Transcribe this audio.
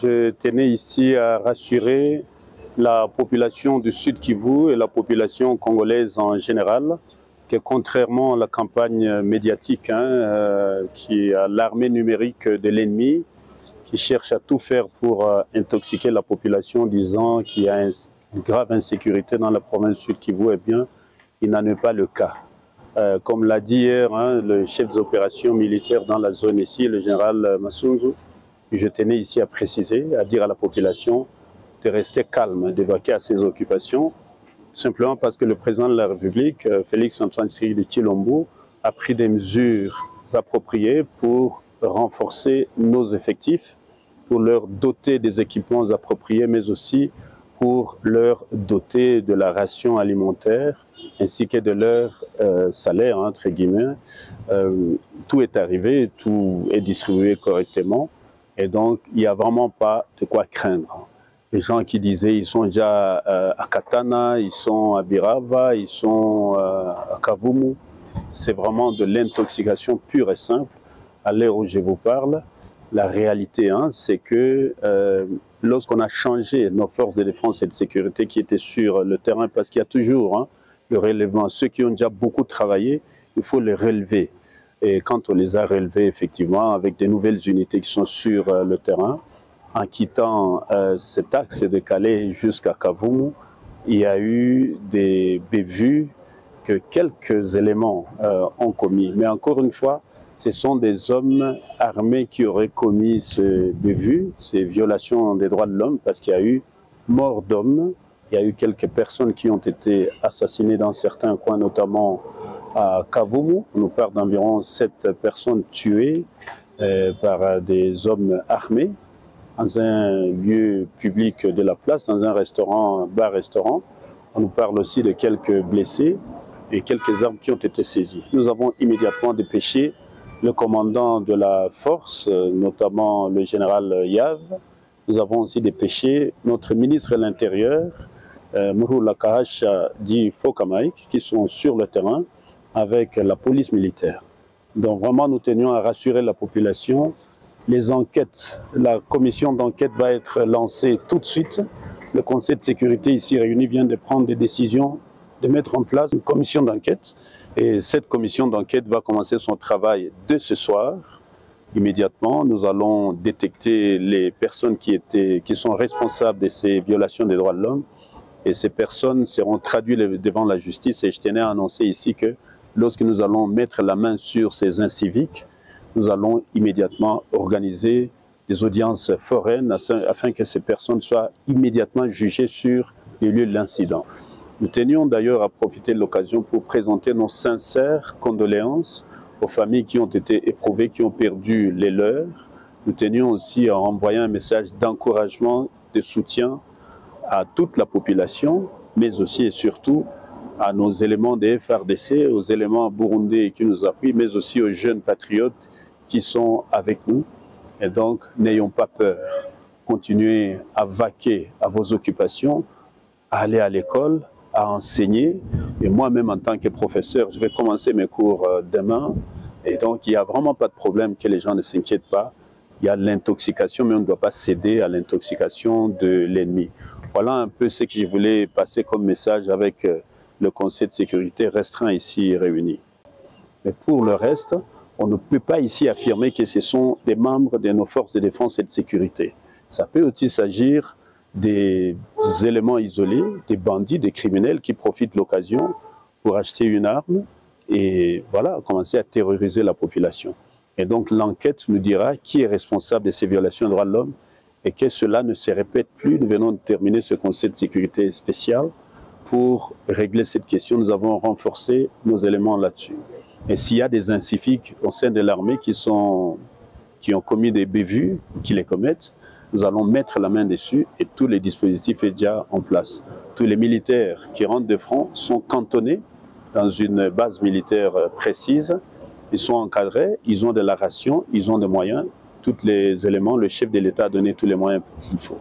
je tenais ici à rassurer la population du Sud Kivu et la population congolaise en général que contrairement à la campagne médiatique qui a l'armée numérique de l'ennemi qui cherche à tout faire pour intoxiquer la population disant qu'il y a une grave insécurité dans la province Sud Kivu, eh bien, il n'en est pas le cas. Comme l'a dit hier le chef des opérations militaires dans la zone ici, le général Massunzu, je tenais ici à préciser, à dire à la population de rester calme, d'évacuer à ses occupations, simplement parce que le président de la République, Félix-Antoine Tshisekedi, a pris des mesures appropriées pour renforcer nos effectifs, pour leur doter des équipements appropriés, mais aussi pour leur doter de la ration alimentaire ainsi que de leur salaire, entre guillemets. Tout est arrivé, tout est distribué correctement et donc il n'y a vraiment pas de quoi craindre. Les gens qui disaient ils sont déjà à Katana, ils sont à Birava, ils sont à Kavumu, c'est vraiment de l'intoxication pure et simple. À l'heure où je vous parle, la réalité, c'est que lorsqu'on a changé nos forces de défense et de sécurité qui étaient sur le terrain, parce qu'il y a toujours le relèvement, ceux qui ont déjà beaucoup travaillé, il faut les relever. Et quand on les a relevés, effectivement, avec des nouvelles unités qui sont sur le terrain, en quittant cet axe de Calais jusqu'à Kavumu, il y a eu des bévues que quelques éléments ont commis. Mais encore une fois, ce sont des hommes armés qui auraient commis ce bévues, ces violations des droits de l'homme, parce qu'il y a eu mort d'hommes, il y a eu quelques personnes qui ont été assassinées dans certains coins, notamment à Kavumu. On nous parle d'environ 7 personnes tuées par des hommes armés dans un lieu public de la place, dans un restaurant, bar-restaurant. On nous parle aussi de quelques blessés et quelques armes qui ont été saisies. Nous avons immédiatement dépêché le commandant de la force, notamment le général Yav. Nous avons aussi dépêché notre ministre de l'Intérieur, Mouroula Kahacha dit Fokamaïk, qui sont sur le terrain avec la police militaire. Donc vraiment, nous tenions à rassurer la population. Les enquêtes, la commission d'enquête va être lancée tout de suite. Le Conseil de sécurité ici réuni vient de prendre des décisions de mettre en place une commission d'enquête. Et cette commission d'enquête va commencer son travail dès ce soir. Immédiatement, nous allons détecter les personnes qui sont responsables de ces violations des droits de l'homme. Et ces personnes seront traduites devant la justice. Et je tenais à annoncer ici que lorsque nous allons mettre la main sur ces inciviques, nous allons immédiatement organiser des audiences foraines afin que ces personnes soient immédiatement jugées sur les lieux de l'incident. Nous tenions d'ailleurs à profiter de l'occasion pour présenter nos sincères condoléances aux familles qui ont été éprouvées, qui ont perdu les leurs. Nous tenions aussi à envoyer un message d'encouragement, de soutien à toute la population, mais aussi et surtout à nos éléments des FRDC, aux éléments burundais qui nous appuient, mais aussi aux jeunes patriotes qui sont avec nous. Et donc, n'ayons pas peur. Continuez à vaquer à vos occupations, à aller à l'école, à enseigner. Et moi-même, en tant que professeur, je vais commencer mes cours demain. Et donc, il n'y a vraiment pas de problème, que les gens ne s'inquiètent pas. Il y a l'intoxication, mais on ne doit pas céder à l'intoxication de l'ennemi. Voilà un peu ce que je voulais passer comme message avec le Conseil de sécurité restreint ici réuni. Mais pour le reste, on ne peut pas ici affirmer que ce sont des membres de nos forces de défense et de sécurité. Ça peut aussi s'agir des éléments isolés, des bandits, des criminels qui profitent de l'occasion pour acheter une arme et voilà, commencer à terroriser la population. Et donc l'enquête nous dira qui est responsable de ces violations des droits de l'homme et que cela ne se répète plus. Nous venons de terminer ce Conseil de sécurité spécial pour régler cette question. Nous avons renforcé nos éléments là-dessus. Et s'il y a des inciviques au sein de l'armée qui ont commis des bévues, qui les commettent, nous allons mettre la main dessus et tous les dispositifs sont déjà en place. Tous les militaires qui rentrent de front sont cantonnés dans une base militaire précise. Ils sont encadrés, ils ont de la ration, ils ont des moyens. Tous les éléments, le chef de l'État a donné tous les moyens qu'il faut.